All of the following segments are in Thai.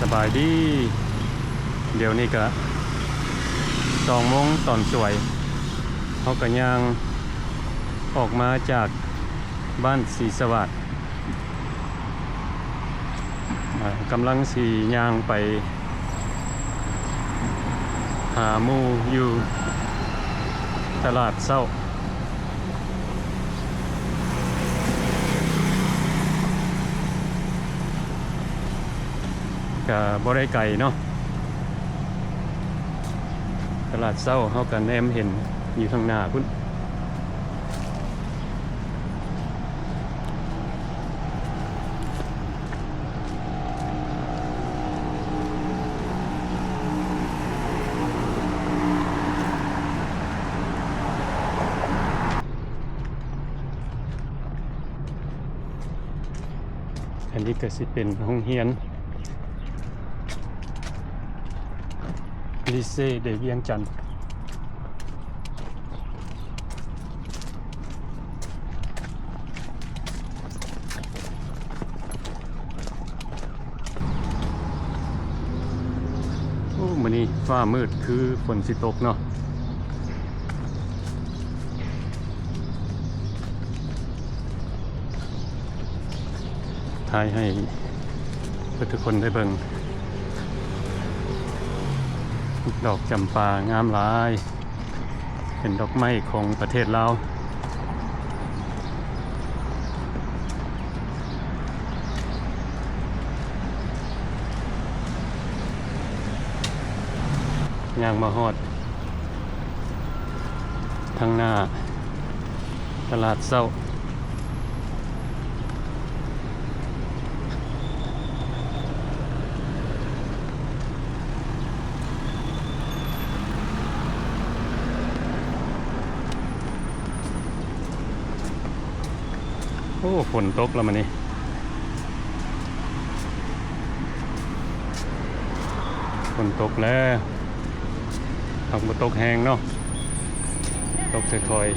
สบายดีเดี๋ยวนี้ก็2 โมงตอนสวยเขาก็ย่างออกมาจากบ้านศรีสวัสดิ์กำลังสีย่างไปหาหมู่อยู่ตลาดเช้าก็บ่ได้ไกลเนาะตลาดเช้าเฮาก็แนมเห็นอยู่ข้างหน้าพุ่นอันนี้ก็สิเป็นโรงเรียนลิเซ่เดเวียงจันทน์โอ้มื้อนี้ฟ้ามืดคือฝนสิตกเนาะถ่ายให้ทุกคนได้เบิ่งดอกจำปางามหลายเป็นดอกไม้ของประเทศลาวย่างมาฮอดทางหน้าตลาดเช้าโอ้ฝนตกแล้วมันนี่ฝนตกแล้วตกบ่ตกแห้งเนาะตกค่อย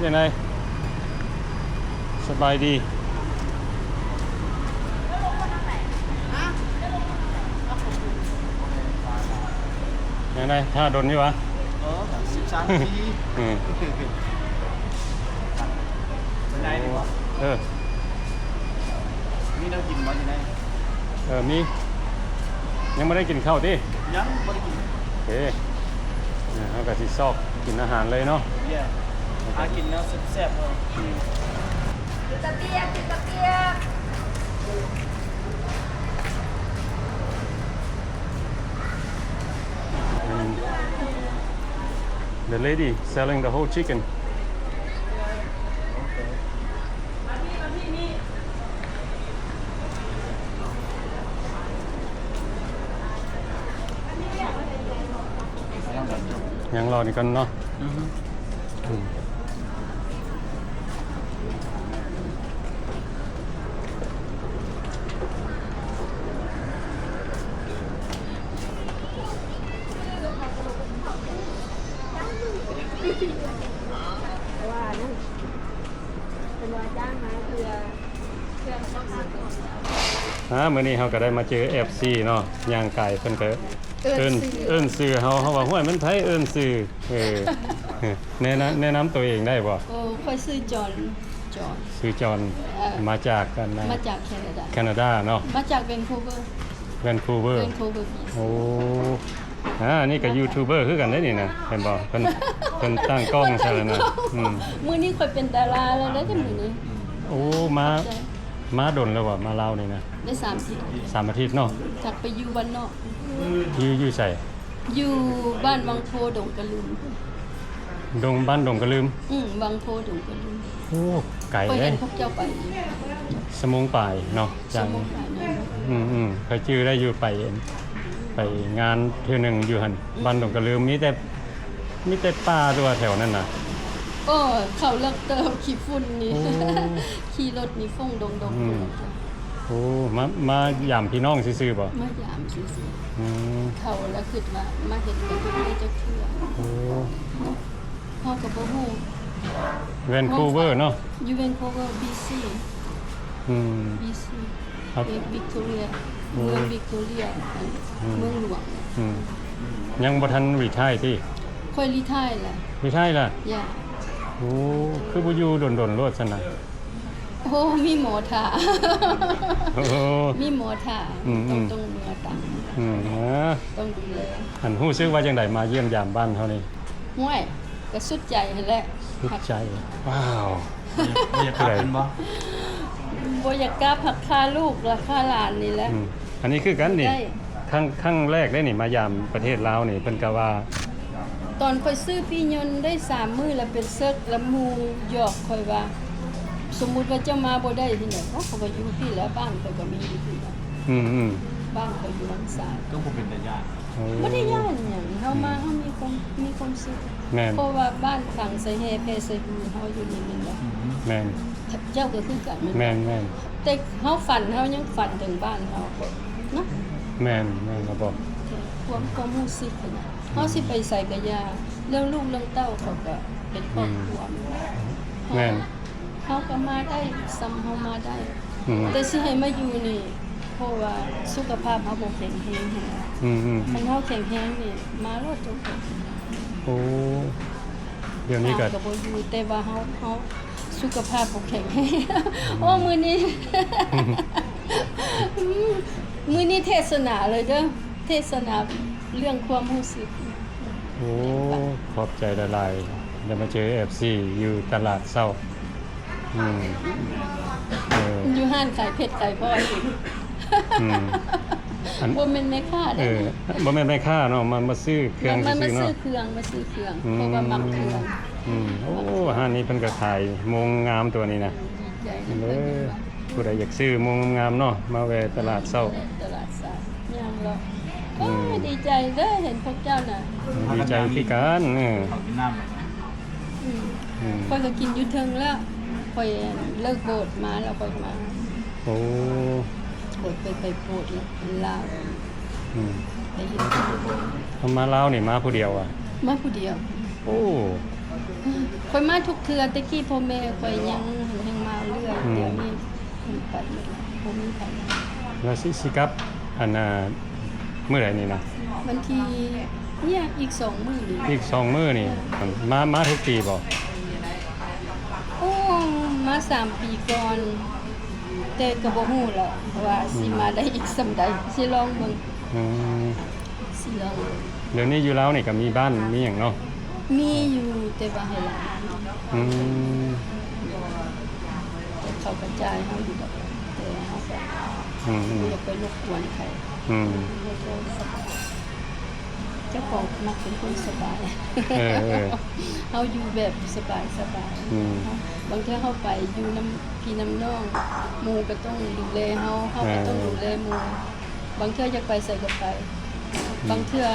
ยังไงสบายดียังไงท่าดนนี่วะ13 นาทีเป็นไรดีวะมีน้ำกินมั้ยได้มียังไม่ได้กินข้าวดิยังไม่ได้กินโอเคเอากะทิซอกกินอาหารเลยเนาะกินแล้วแซ่บๆเลยกินตะเปียกกินตะเปียก The lady selling the whole chickenยังรอนี่กันเนาะว่านั่นเป็นว่าจ้างมาเพื่อต้องการมื้อนี้เราก็ได้มาเจอ FC เนาะย่างไก่เพิ่นก็เอิ้นชื่อเฮาว่าห้วยมันไผเอิ้นชื่อแนะนำตัวเองได้บ่โอ้ค่อยซื้อจอนชื่อจอนมาจากกันนะมาจากแคนาดาเนาะมาจากแวนคูเวอร์โอ้นี่ก็ยูทูบเบอร์คือกันได้นี่นะเห็นบ่เพิ่นตั้งกล้องใช่แล้วนะมื้อนี้ค่อยเป็นดาราแล้วนะจังมื้อนี้โอ้มาดนแล้วบ่มาลาวนี่นะได้3 อาทิตย์3 อาทิตย์เนาะจากไปอยู่บ้านนอกอยู่ไสอยู่บ้านวังโพดงกะลุน ดงบ้านดงกระลืม วังโพดงก็ลืม โอ้ไก่ ก็ เล เห็ ย นพวกเจ้าไป สมงป่ายเนาะ ส จัง มองไปนั่น เคยชื่อได้อยู่ไปงานเทื่อหนึงอยู่หั่นบ้านดงกระลืมมีแต่ป่าตัวแถวนั้นน่ะ โอ้เขาเลิกเติมขี้ฝุ่นนี่ โอ้ ขี่รถนี่ฟงดง อืม โอ้มายามพี่น้องซื่อๆบ่ มายามซื่อ อืม ๆเขาแล้วคิดว่ามาเห็นกันทุกมื้อจะเชื่อ โอ้ เฮาก็บ่ฮู้ แวนคูเวอร์เนาะ อยู่แวนคูเวอร์ BC อืม BC ครับ วิกตอเรีย โอ้ เมืองวิกตอเรียเมืองหลวง อืมยังบ่ทันรีไทร์ที่ ค่อยรีไทายแหละ รีไทร์ล่ะ อย่า โอ้คือบ่อยู่ดนๆโลดซั่นน่ะ โอ้มีหมอท่า โอ้ มีหมอท่า อืม ต้องเมื่อตัง ต้องดูแล อันฮู้ซึกว่าจังไดมาเยี่ยมยามบ้านเฮานี่ ห้วยก็สุดใจนั่นแหละ สุดใจ ว้าว ไม่อยากกลับเป็นบ่ บ่อยากกล้าพักค่าลูกและค่าหลานนี่แหละ อืมอันนี้คือกันนี่ ได้ ครั้งแรกได้นี่มายามประเทศลาวนี่เพิ่นก็ว่า ตอนค่อยซื้อพี่ยนต์ได้3มื้อแล้วเป็นเซิกแล้วหมู่หยอกค่อยว่า สมมุติว่าเจ้ามาบ่ได้ที่ไหนเขาก็อยู่พี่แล้วบ้านค่อยก็มีอยู่พี่แล้ว อืม บ้านค่อยอยู่ลังสา ก็บ่เป็นตาญาติ โอ้ บ่ได้ย่านหยังเฮามาเฮามีความสุข แม่น เพราะว่าบ้านฝั่งไสแฮเพไสฮูเฮาอยู่นี่แม่นบ่ แม่น เจ้าก็คือกันแม่นบ่ แม่น แต่เฮาฝันเฮายังฝันถึงบ้านเฮาเนาะ แม่นครับผม ความรู้สึกนะเฮาสิไปใส่กะยาเรื่องลูกเรื่องเต้าเขาก็เป็นครอบครัว แม่น เฮาก็มาได้ซ้ำเฮามาได้ อืม แต่สิให้มาอยู่นี่เพราะว่าสุขภาพเฮาบ่แข็งแรงหั้น อืม คันเฮาแข็งแรงนี่มารถจบ โอ้เดี๋ยวนี้ก็ ก็บ่อยู่แต่ว่าเฮาสุขภาพบ่แข็งแรงโอ้มื้อนี้ มื้อนี้เทศนาเลยเด้อเทศนาเรื่องความรู้สึก โอ้ขอบใจละลายเดี๋ยวมาเจอ FC อยู่ตลาดเช้าอืมเออ อยู่ห้านขายเผ็ดขายพลอยอีก อืมอัน บ่แม่นแม่ค้า เอ เด้ อบ่แม่นแม่ค้าเนาะมาซื้อเครื่อง มันมา ซื้อ ซื้ เนาะ อเครื่องเพราะว่ามักเครื่อง โอ้ห้านนี้เพิ่นก็ขายมงงามตัวนี้นะ ดีใจ เด้อผู้ใดอยากซื้อมงงามๆเนาะมาแวะตลาดเช้า ตลาดสดย่างแล้วโอ้ยดีใจเด้อเห็นพวกเจ้าน่ะ ดีใจคือกันเออ เขากินน้ำแล้ว อืม อืม ค่อยก็กินอยู่เทิงแล้วค่อยเลิกโบสถ์มาแล้วค่อยมา โอ้ โบสถ์ไปโบสถ์แล้วลาว อืม ไปเฮ็ด ทำมาลาวนี่มาผู้เดียวอ่ะ มาผู้เดียว โอ้ ค่อยมาทุกเทื่อแต่กี้พ่อแม่ค่อยยังมาเรื่อยเดี๋ยวนี้เพิ่นไปหมดแล้วบ่มีใคร แล้วสิกลับอันน่ะมื้อใดนี่นะ วันที่เนี่ยอีก2มื้อนี่ อีก2มื้อนี่มาทุกปีบ่ โอ้มา3 ปีก่อน แต่ก็บ่ฮู้แล้วว่าสิมาได้อีกส่ำใดสิลองเบิ่ง อืม สิลองเบิ่ง เดี๋ยวนี้อยู่ลาวนี่ก็มีบ้านมีหยังเนาะ มีอยู่แต่ว่าให้หลาน อืม แต่เขากระจายเฮาอยู่ดอกแต่เฮาก็ อืม บ่อยากไปรบกวนใคร อืม เจ้าของมักเป็นคนสบาย เออ เฮาอยู่แบบสบาย อืม บางเทื่อเฮาไปอยู่น้ำพี่น้ำน้องหมู่ก็ต้องดูแลเฮาก็ต้องดูแลหมู่บางเทื่ออยากไปใส่ก็ไป บางเทื่อ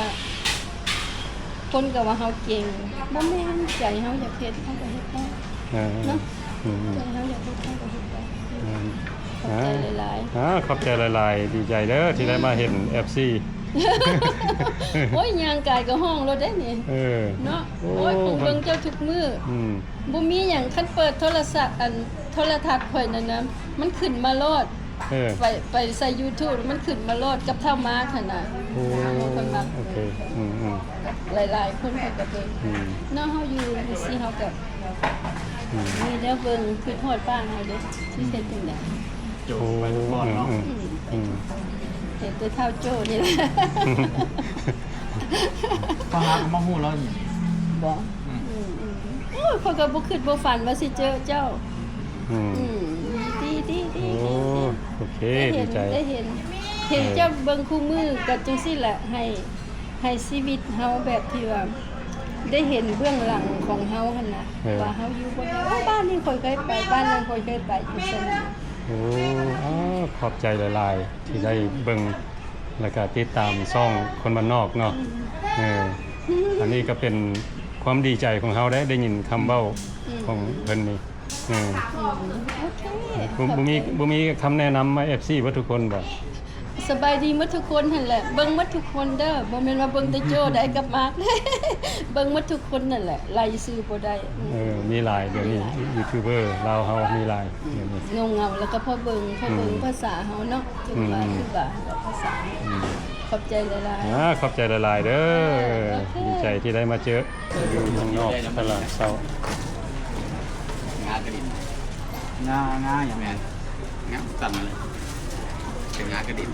คนก็ว่าเฮาเก่งบ่แม่นใจเฮาอยากเฮ็ดเฮาก็เฮ็ดได้ เออ เนาะ อืม ใจเฮาอยากเฮ็ดเฮาก็เฮ็ดได้ อืม ขอบใจหลาย ขอบใจหลายๆดีใจเด้อที่ได้มาเห็น FC ๆโอ้ยย่างกายก็ห้องรถได้นี่ เออ เนาะโอ้ยผมเบิ่งเจ้าทุกมื้อ อืม บ่มีหยังคันเปิดโทรศัพท์โทรทัศน์ข่อยนั่นนะมันขึ้นมาโลด เออ ไปใส่ YouTube มันขึ้นมาโลดกับเท่ามาขนาด โอ้ คนมัก โอเคอืมอืม หลายๆคนเขาก็เบิ่ง อืม เนาะเฮาอยู่สิเฮาก็ อืม มีแล้วเบิ่งคือฮอดบ้านเฮาเด้สิเฮ็ดจังได๋ โจกไปทุกคนเนาะ อืม เฮ็ดแต่เท่าโจ้นี่แหละ ฟังหามาฮู้แล้ว บ่ อืม โอ้ยเขาก็บ่คิดบ่ฝันว่าสิเจอเจ้า อืม อืมดี โอ้โอเค ได้ ดี เห็น ใจ ได้เห็นเจ้าเบิ่งคู่มือก็จังซี่แหละให้ชีวิตเฮาแบบที่ว่า ได้เห็นเบื้องหลังของเฮาหั่นน่ะว่าเฮาอยู่บ่ได้บ้านนี้ข่อยเคยไปบ้านนั้นข่อยเคยไปอยู่ซั่นน่ะ โอ้อ้าขอบใจหลายๆที่ได้เบิ่งแล้วก็ติดตามช่องคนบ้านนอกเนาะอันนี้ก็เป็นความดีใจของเฮาได้ยินคำเว้าของเพิ่นนี่โอเค บ่มีคำแนะนำมา FC ว่าทุกคนบ่ สบายดีหมดทุกคนหั่นแหละเบิ่งหมดทุกคนเด้อบ่แม่นว่าเบิ่งแต่โจได้กับมาร์ค เบิ่งหมดทุกคนนั่นแหละไล่ชื่อบ่ได้ มีหลายเดี๋ยวนี้ยูทูบเบอร์ลาวเฮามีหลายเดี๋ยวนี้ เงาแล้วก็พอเบิ่งภาษาเฮาเนาะถึงว่าคือว่าภาษาขอบใจหลายๆ ขอบใจหลายๆเด้อดีใจที่ได้มาเจออยู่ข้างนอกตลาดเช้าง ากระดิ่งงาอย่างแม่งาสั่นเลยเป็นงากระดิ่ง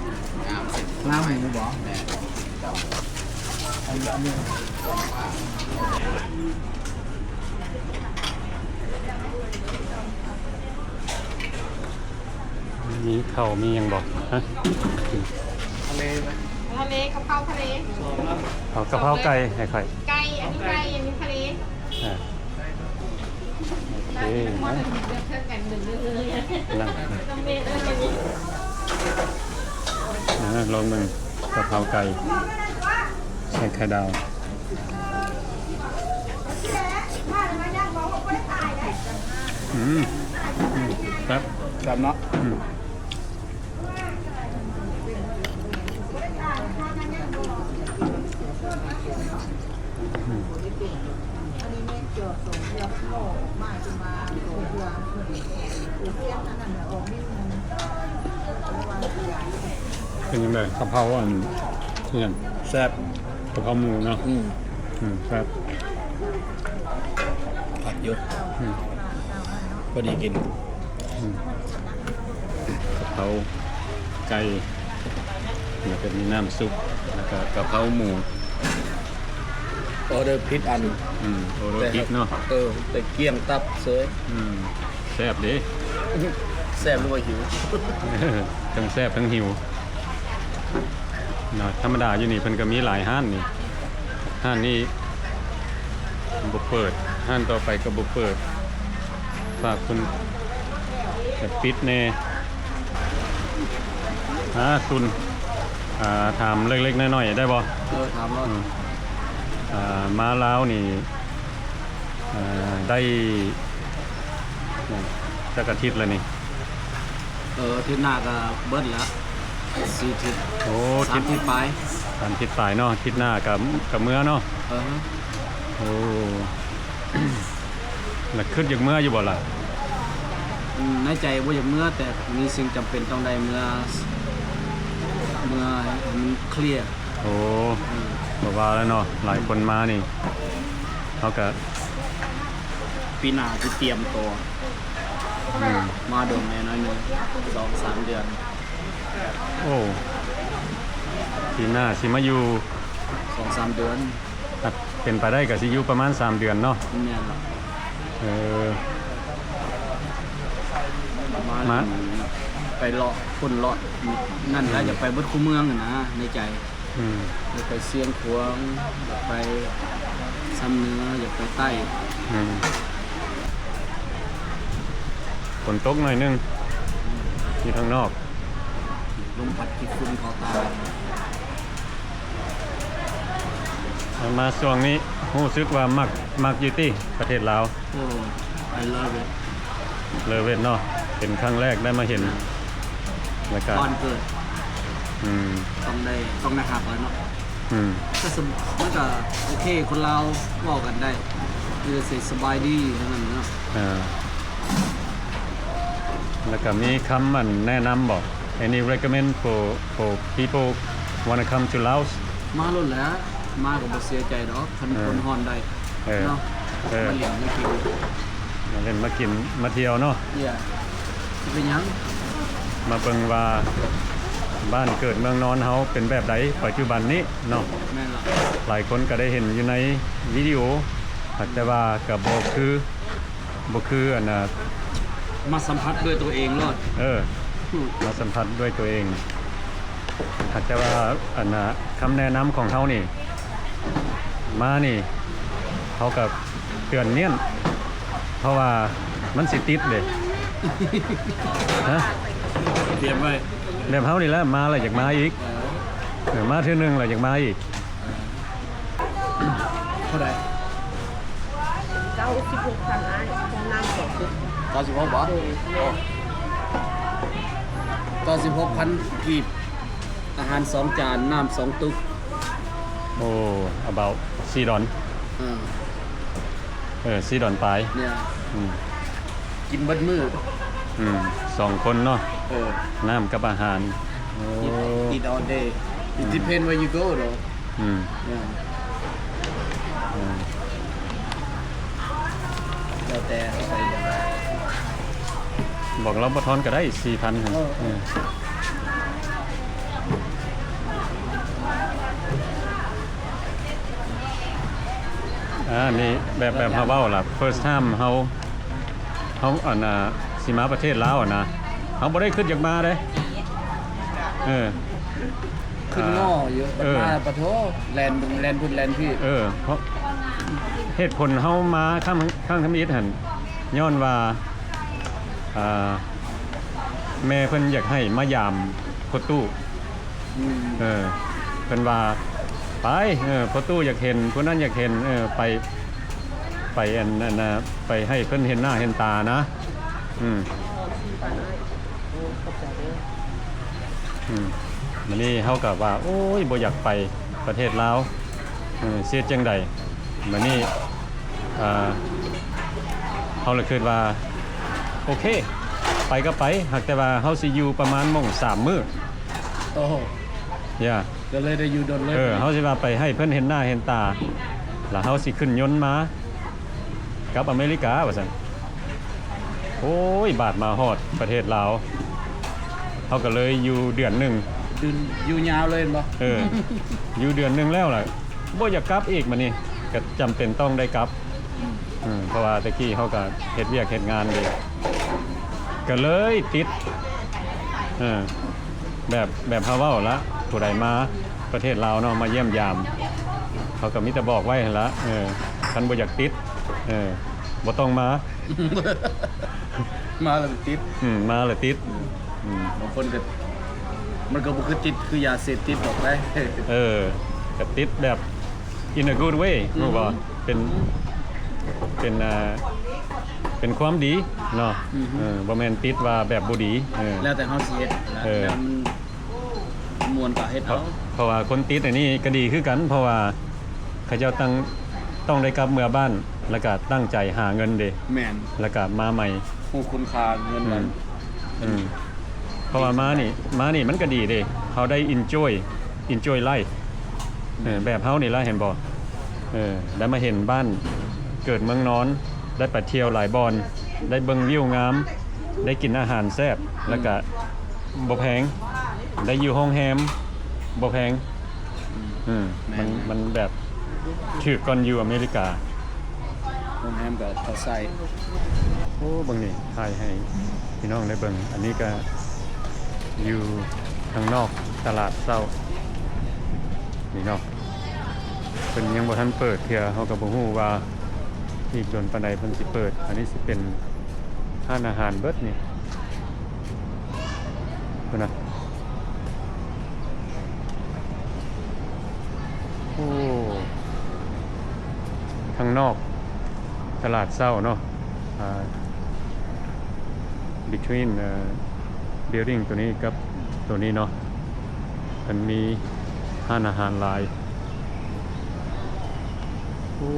งาเสร็จงาหมูบ่แม่อันนี้มีข้าวมีหยังบ่ฮะ ทะเลไหม ทะเลกะเพราทะเล เอากะเพราไก่ให้ค่อย ไก่อันนี้ไก่อันนี้ทะเล อ่าโอ ได้ เค ทั้งหมดเลยเลือกเท่ากันหนึ่งเลย นั่ง ต้องเมตรอะไรนี้ ลองมึงกะเพราไก่ใส่ไข่ดาวครับ จำเนาะ เป็นยังไงกะเพราอันนี่ยัง แซ่บ กะเพราหมูเนาะครับ ผัดเยอะพอดีกิน กะเพราไก่แล้วก็มีน้ำซุปแล้วก็กะเพราหมู ออเดอร์พิษอัน โอโรพริกเนาะ แต่เกี้ยงตับเซย แซ่บดิ แซ่บหรือว่าหิว ทั้งแซ่บทั้งหิวนะธรรมดาอยู่นี่เพิ่นก็มีหลายห้านนี่ห้านนี้บ่เปิดห้านต่อไปก็บ่เปิดฝากคุณจะปิดแน่คุณถามเล็กๆน้อยๆได้บ่ ถามว่า มาลาวนี่ได้จักอาทิตย์แล้วนี่ ที่หน้าก็เบิ้ลแล้ว4 ทิศ โอ้ 3 ทิศไป 3 ทิศปลายเนาะทิศหน้ากับเมื่อเนาะโอ้ แล้วขึ้นจากเมื่ออยู่บ่ล่ะ ในใจว่าอย่างเมื่อแต่มีสิ่งจำเป็นต้องได้เมื่อมันเคลียร์ โอ้บอกว่าแล้วเนาะหลายคนมานี่เขาก็ ปีหน้าที่เตรียมตัวมาโดนแน่น้อยหนึง2-3 เดือน โอ้ปีหน้าสิมาอยู่ 2-3 เดือน เป็นไปได้ก็สิอยู่ประมาณ3 เดือนเนาะ เนี่ยแหละ มา ไปเลาะคนเลาะนั่นแล้วอยากไปเบิดคู่เมืองอะนะในใจ อยากไปเสียงขวงอยากไปซ้ำเนื้ออยากไปใต้ ฝนตกหน่อยนึงอยู่ทางนอก ลมพัดที่ฝุ่นเขาตาย มาช่วงนี้รู้สึกว่ามักอยู่ที่ประเทศลาว โอ้ I love it เลยเวทเนาะเป็นครั้งแรกได้มาเห็นแล้วก็ ตอนเกิด อืม ต้องได้หักแล้วเนาะ อืม ก็มันก็โอเคคนเราบอกกันได้คือเสสบายดีทั้งนั้นเนาะ แล้วก็มีคำมันแนะนำบอก any recommend for people wanna come to Laos มาลุ้นแล้วมาก็บ่เสียใจดอกคันคนฮ้อนได้เนาะมาเลี้ยงไม่กิน เล่นมากินมาเที่ยวเนาะ เนี่ยเป็นหยัง มาเบิ่งว่าบ้านเกิดเมืองนอนเฮาเป็นแบบใดปัจจุบันนี้เนาะ แม่นล่ะ หลายคนก็ได้เห็นอยู่ในวิดีโอแต่ว่าก็บ่คืออันน่ะ มาสัมผัสด้วยตัวเองรอด มาสัมผัสด้วยตัวเองแต่ว่าอันน่ะคำแนะนำของเฮานี่มานี่ เขาก็เตือนเนียนเพราะว่ามันสิติดเด้ฮะ เตรียมไว้ แบบเฮานี่แหละมาแล้วอยากมาอีกมาเทื่อนึงแล้วอยากมาอีก เท่าไหร่ 96,000อ้ายของน้ำ2 96บ่96,000กีบอาหาร2จานน้ำ2ตุ๊ก โอ้ about 4 ดอล 4 ดอลปลาย เนี่ย อืม กินเบิดมื้อ 2 คนเนาะ น้ำกับอาหารโอ้ eat all day it depend where you go though อืม yeah แล้วแต่เอาไปอย่างไร บอกเราบ่ทอนก็ได้ 4,000หั่นนี่แบบเฮาเว้าล่ะ first time เฮาอันสิมาประเทศลาวนะเฮาบ่ได้ขึ้นอยากมาเด้ขึ้นง้อเยอะมาปะโถแลนพุ่นแลนพี่ เพราะเหตุผลเฮามาข้างทำอิฐหั่นย้อนว่าแม่เพิ่นอยากให้มายามพ่อตู้เพิ่นว่าไปพ่อตู้อยากเห็นผู้นั้นอยากเห็นไปอันนั้นนะไปให้เพิ่นเห็นหน้าเห็นตานะมันนี่เฮาก็ว่าโอ้ยบ่อยากไปประเทศลาวเสียจังใดมันนี่เฮาเลยคิดว่าโอเคไปก็ไปหากแต่ว่าเฮาสิอยู่ประมาณ3 มื้อ โอ้โห ย่า ก็เลยได้อยู่ดนเลย เฮาสิว่าไปให้เพิ่นเห็นหน้าเห็นตาแล้วเฮาสิขึ้นยนต์มากับอเมริกาว่าซั่นโอ้ยบาดมาฮอดประเทศลาวเฮาก็เลยอยู่เดือนหนึง อยู่ยาวเลยบ่ อยู่เดือนหนึงแล้วล่ะบ่อยากกลับอีกมื้อนี้ก็จำเป็นต้องได้กลับเพราะว่าตะกี้เฮาก็เฮ็ดเวียกเฮ็ดงานดีก็เลยติดแบบเฮาเว้าละผู้ใดมาประเทศลาวเนาะมาเยี่ยมยามเขาก็มีแต่บอกไว้หั่นละคันบ่อยากติดบ่ต้องมา มาแล้วติด มาแล้วติด บางคนก็มันก็บ่คือติดคือยาเสพติดออกไป ก็ติดแบบ in a good way รู้บ่เป็นความดีเนาะบ่แม่นติดว่าแบบบ่ดีแล้วแต่เฮาสิเฮ็ดแล้วมันม่วนก็เฮ็ดเอา เพราะว่าคนติดอันนี้ก็ดีคือกันเพราะว่าเขาเจ้าต้องได้กลับเมื่อบ้านแล้วก็ตั้งใจหาเงินเด้ แม่น แล้วก็มาใหม่ ผู้คุณค่าเงินนั้น เพราะว่ามานี่มันก็ดีเด้เฮาได้ enjoy life แบบเฮานี่ล่ะเห็นบ่ได้มาเห็นบ้านเกิดเมืองนอนได้ไปเที่ยวหลายบอนได้เบิ่งวิวงามได้กินอาหารแซ่บแล้วก็บ่แพงได้อยู่โรงแรมบ่แพงมันแบบถือก่อนอยู่อเมริกา โรงแรมก็เขาใส่ โอ้เบิ่งนี่ถ่ายให้พี่น้องได้เบิ่งอันนี้ก็อยู่ข้างนอกตลาดเช้านี่เนาะเพิ่นยังบ่ทันเปิดเทื่อเฮาก็บ่ฮู้ว่าอีกโดนปานใดเพิ่นสิเปิดอันนี้สิเป็นร้านอาหารเบิดนี่เพิ่นน่ะโอ้ข้างนอกตลาดเช้าเนาะbetween building ตัวนี้กับตัวนี้เนาะมันมีร้านอาหารหลายโอ้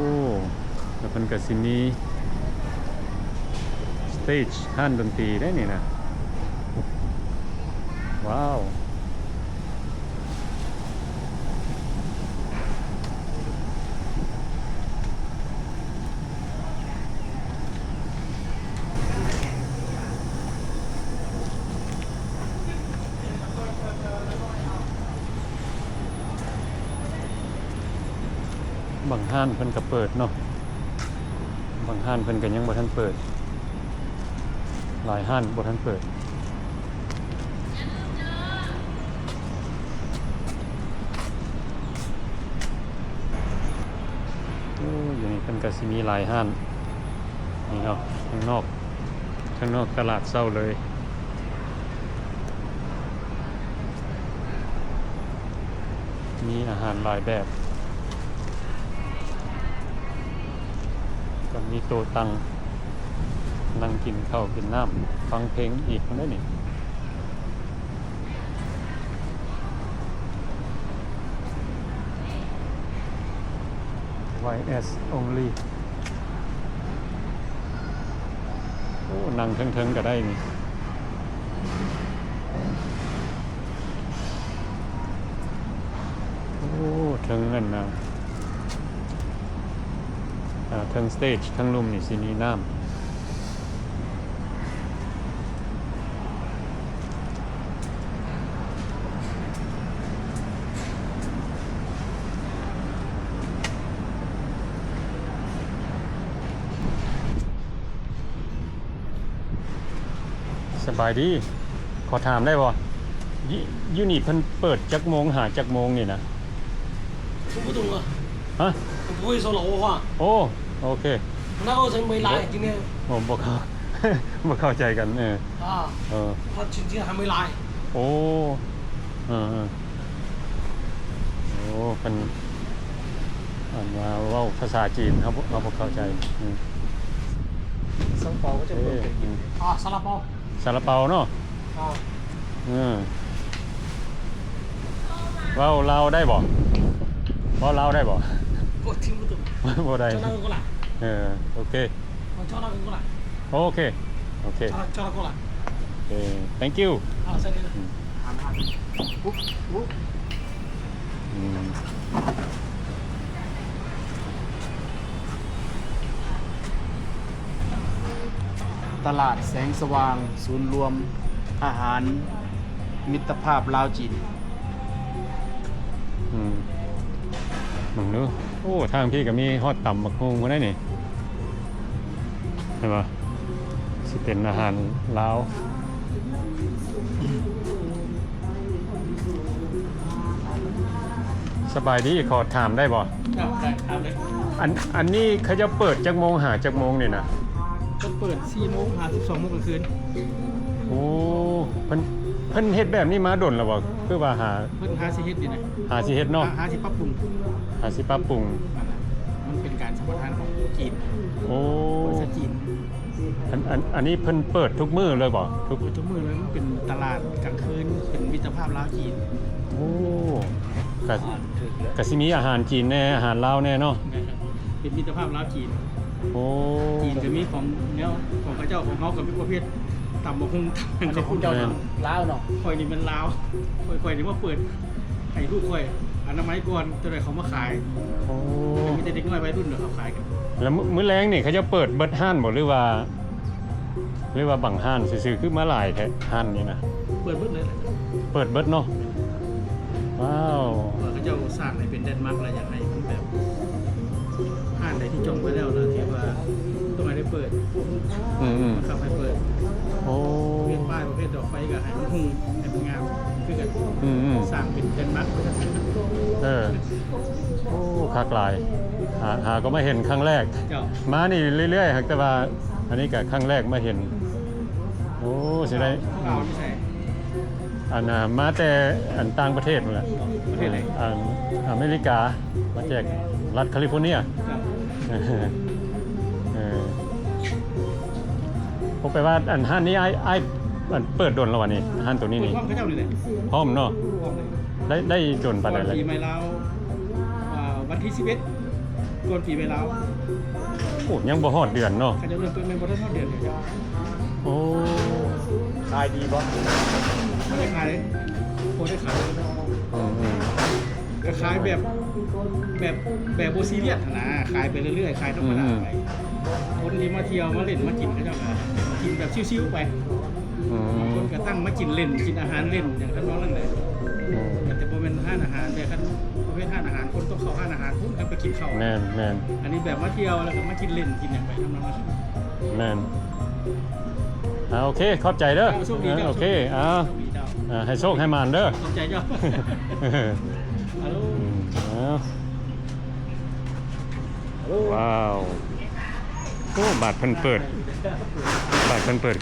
แล้วมันก็สิมีสเตจห้านดนตรีได้นี่นะว้าวบางห้านเพิ่นก็เปิดเนาะบางห้านเพิ่นก็ยังบ่ทันเปิดหลายห้านบ่ทันเปิดโอ้อยู่นี่ เป็นก็สิมีหลายห้านนี่เนาะข้างนอกตลาดเศร้าเลยมีอาหารหลายแบบก็มีโต๊ะตั้งนั่งกินข้าวกินน้ำฟังเพลงอีกคนได้นี่ YS only โอ้นั่งเทิงๆก็ได้นี่โอ้เทิงนั่นนะเทิงสเตจเทิงลุมนี่สิมีน้ำสบายดี ขอถามได้บ่ยูนิตเพิ่นเปิดจักโมงหาจักโมงนี่นะ听不懂啊，ฮะ我不会说老挝话， โอ้โอเค 那个人没来，今天 ผมบ่เข้า บ่เข้าใจกัน啊，他今天还没来， โอ้โอ้เป็นอ่านมาเว้าภาษาจีนเขาบ่เข้าใจสังเปาก็จะเปิดกิน 啊，沙拉包， ซาลาเปาเนาะ 啊， เว้าลาวได้บ่เว้าลาวได้บ่ 我听不懂， บ่ได้ 叫那个过来， โอเค 我叫那个过来， โอเค叫他过来， thank you 啊，在这个， อืม ตลาดแสงสว่างศูนย์รวมอาหารมิตรภาพลาวจีน มึงดูโอ้ทางพี่ก็มีฮอดต่ำบักฮุงมาได้นี่เห็นป่ะสิเป็นอาหารลาวสบายดีขอถามได้บ่ ได้ครับเลย อันนี้เขาจะเปิดจักโมงหาจักโมงนี่นะ ก็เปิด4 โมงหา12 โมงกลางคืน โอ้เพิ่นเฮ็ดแบบนี้มาดนแล้วบ่คือว่าหา เพิ่นหาสิเฮ็ดดีนะ สิเฮ็ดเนาะ หาสิปรับปรุง หาสิปรับปรุง มันเป็นการสัมปทานของจีน โอ้ บริษัทจีน อันนี้เพิ่นเปิดทุกมื้อเลยบ่ทุก ทุกมื้อเลยมันเป็นตลาดกลางคืนเป็นมิตรภาพลาวจีน โอ้ก็สิมีอาหารจีนแน่อาหารลาวแน่เนาะ เป็นมิตรภาพลาวจีน โอ้ จีนจะมีของแนวของพระเจ้าของเขากับประเภทตำบักหุ่งตำของเจ้าลาวเนาะคอยนี่มันลาวคอยนี่ว่าเปิดให้ลูกคอยอนามัยก่อนจนได้เขามาขาย โอ้ มีแต่เด็กน้อยวัยรุ่นเดี๋ยวเขาขายกัน แล้วมื้อแรงนี่เขาจะเปิดเบิดห้านบ่หรือว่าบังห้านซื่อๆคือมาหลายแท้ห้านนี่นะ เปิดเบิดเลย เปิดเบิดเนาะว้าว เขาเจ้าสร้างให้เป็นแดนมาร์กอะไรอย่างไรแบบห้างใดที่จองไว้แล้วนะที่ว่าต้องให้ได้เปิด บังคับให้เปิด โอ้ ประเภทป้ายประเภทดอกไฟกับให้มันหุ่งให้มันงามคือกัน สร้างเป็นแดนมาร์กประเทศไทย โอ้คักหลายหาก็มาเห็นครั้งแรก เจ้า มานี่เรื่อยๆครับแต่ว่าอันนี้ก็ครั้งแรกมาเห็นโอ้สิได้ เราที่ใส่ มาแต่ต่างประเทศนั่นแหละ ประเทศไหน อเมริกามาจากรัฐแคลิฟอร์เนีย ผมไปว่าห้านนี้ไอ้เปิดดนแล้ววันนี้ห้านตัวนี้นี่ ห้องเขาเจ้านี่แหละ พร้อมเนาะ ห้องเลย ได้ดนปานใด ก่อน เลย ปีใหม่ลาววันที่11ก่อนปีใหม่ลาว โอ้ยังบ่ฮอดเดือนเนาะ เขาจะเริ่มต้นเป็นบริษัทเดือนเดียว โอ้ ขายดีป่ะไม่ได้ขายเลยโคได้ขายเลยก็ขายแบบโบซีเรียสนะขายไปเรื่อยๆขายธรรมดาไปคนที่มาเที่ยวมาเล่นมากินก็จะมากินแบบชิวๆไปบางคนก็ตั้งมากินเล่นกินอาหารเล่นอย่างท่านน้องนั่นแหละแต่พอเป็นห้านอาหารแต่ท่านประเภทห้านอาหารคนต้องเข้าห้านอาหารพุ่งกันไปกินข้าว แม่น อันนี้แบบมาเที่ยวแล้วก็มากินเล่นกินอย่างไปทำนองนั้น แม่นโอเคขอบใจเด้อ โชคดีเจ้า โอเค โชคดีเจ้า ให้โชคให้มานเด้อ ขอบใจเจ้าฮัลโหล เอา ว้าวโอ้บาทเพิ่นเปิด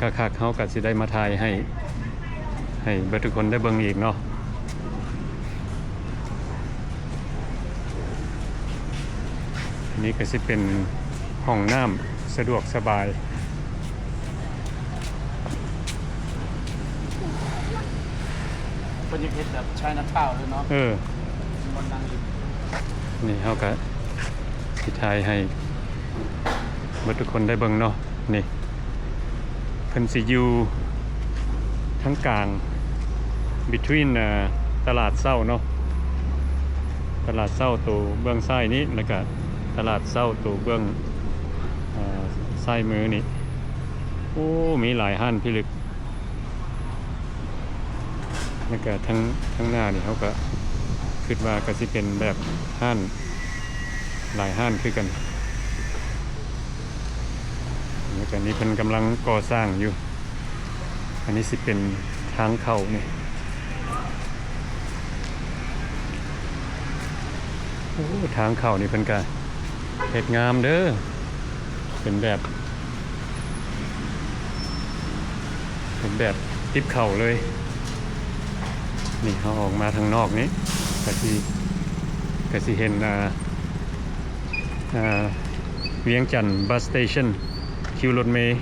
คักๆเฮาก็สิได้มาถ่ายให้เบิดทุกคนได้เบิ่งอีกเนาะอันนี้ก็สิเป็นห้องน้ำสะดวกสบาย เป็นยังเฮ็ดแบบใช้น้ำเปล่าเลยเนาะ มันนั่งอยู่ นี่เฮาก็สิถ่ายให้เบิดทุกคนได้เบิ่งเนาะนี่เพิ่นสิอยู่ทั้งกลาง between ตลาดเช้าเนาะตลาดเช้าตัวเบื้องซ้ายนี้แล้วก็ตลาดเช้าตัวเบื้องซ้ายมือนี่โอ้มีหลายห้านพิลึกแล้วก็ทั้งหน้านี่เขาก็คิดว่าก็สิเป็นแบบห้านหลายห้านคือกันแล้วก็นี้เพิ่นกำลังก่อสร้างอยู่อันนี้สิเป็นทางเข้านี่โอ้ทางเข้านี่เพิ่นก็เฮ็ดงามเด้อเป็นแบบติบเข่าเลยนี่เขาออกมาทางนอกนี้ก็สิเห็นเวียงจันทร์บัสสเตชันคิวรถเมล์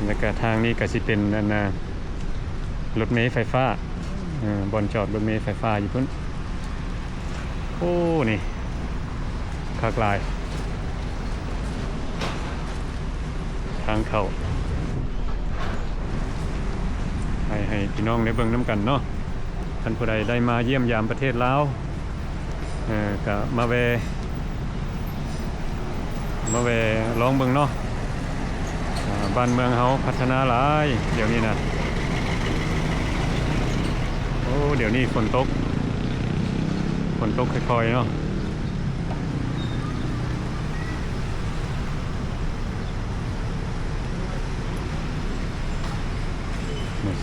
แล้วก็ทางนี้ก็สิเป็นรถเมล์ไฟฟ้าบอนจอดรถเมล์ไฟฟ้าอยู่พุ่นโอ้นี่คักหลายทางเข้าให้พี่น้องได้เบิ่งน้ำกันเนาะท่านผู้ใดได้มาเยี่ยมยามประเทศลาวก็มาแวลองเบิ่งเนาะบ้านเมืองเฮาพัฒนาหลายเดี๋ยวนี้นะโอ้เดี๋ยวนี้ฝนตกค่อยๆเนาะ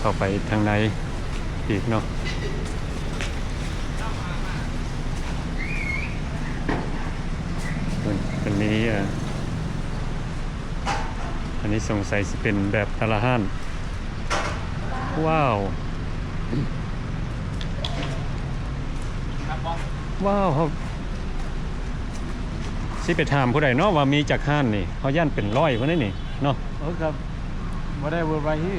เข้าไปทางในอีกเนาะอันนี้สงสัยจะเป็นแบบตะละห้านว้าวครับสิไปถามผู้ใดเนาะว่ามีจากห้านนี่เขาย่านเป็นร้อยพวกนี้นี่เนาะ ครับบ่ได้เวอร์ไรที่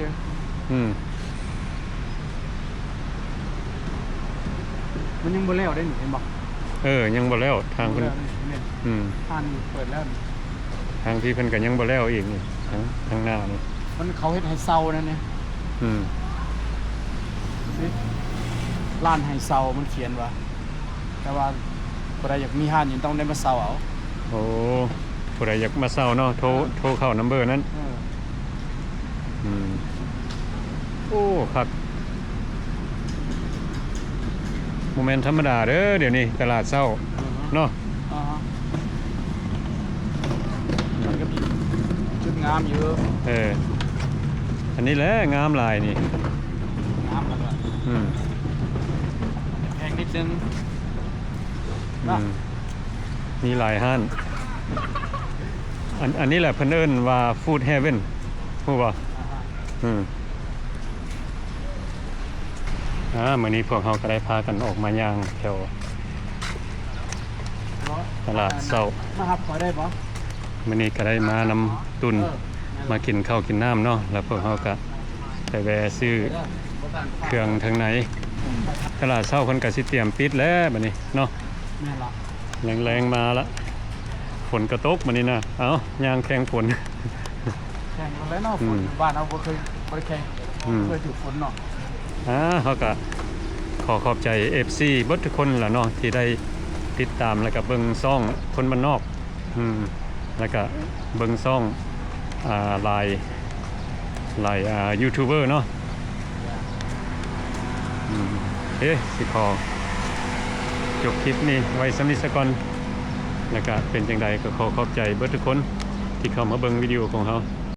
มันยังบ่แล้วได้หนิเห็นบ่ ยังบ่แล้วทางเพิ่น ทานเปิดแล้ว ทางที่เพิ่นก็ยังบ่แล้วอีกนี่ทางหน้านี่ มันเขาเฮ็ดให้เซานั่นเนี่ย ร้านไฮเซามันเขียนว่าแต่ว่าผู้ใดอยากมีห้านยังต้องได้มาเซาเอา โอ้ผู้ใดอยากมาเซาเนาะโทรเข้านัมเบอร์นั้นโอ้ครับโมเมนต์ธรรมดาเด้อเดี๋ยวนี้ตลาดเช้าเนาะ มันก็มีจุดงามอยู่ อันนี้แหละงามหลายนี่ งามแล้วก็แพงนิดนึง มีหลายห้านอันนี้แหละเพิ่นเอิ้นว่าฟู้ดเฮเว่นฮู้บ่มื้อนี้พวกเราก็ได้พากันออกมาย่างแถวตลาดเช้า มาหับขอได้บ่ มื้อนี้ก็ได้มานำตุนมากินข้าวกินน้ำเนาะแล้วพวกเราก็ไปแวะซื้อเครื่องทางไหนตลาดเช้าเพิ่นก็สิเตรียมปิดแล้วบัดนี้เนาะ แม่นล่ะ แรงๆมาละฝนกระตกมานี่นะเอายางแข่งฝน แข่งกันแล้วเนาะฝนบ้านเราบ่เคยแข่งเคยถูกฝนเนาะเขาก็ขอบใจ FC เบิดทุกคนล่ะเนาะที่ได้ติดตามแล้วก็เบิ่งซ่องคนบ้านนอกแล้วก็เบิ่งซ่องหลายยูทูบเบอร์เนาะสิขอจบคลิปนี้ไว้สำนิสก่อนแล้วก็เป็นจังใดก็ขอบใจเบิดทุกคนที่เข้ามาเบิ่งวิดีโอของเรา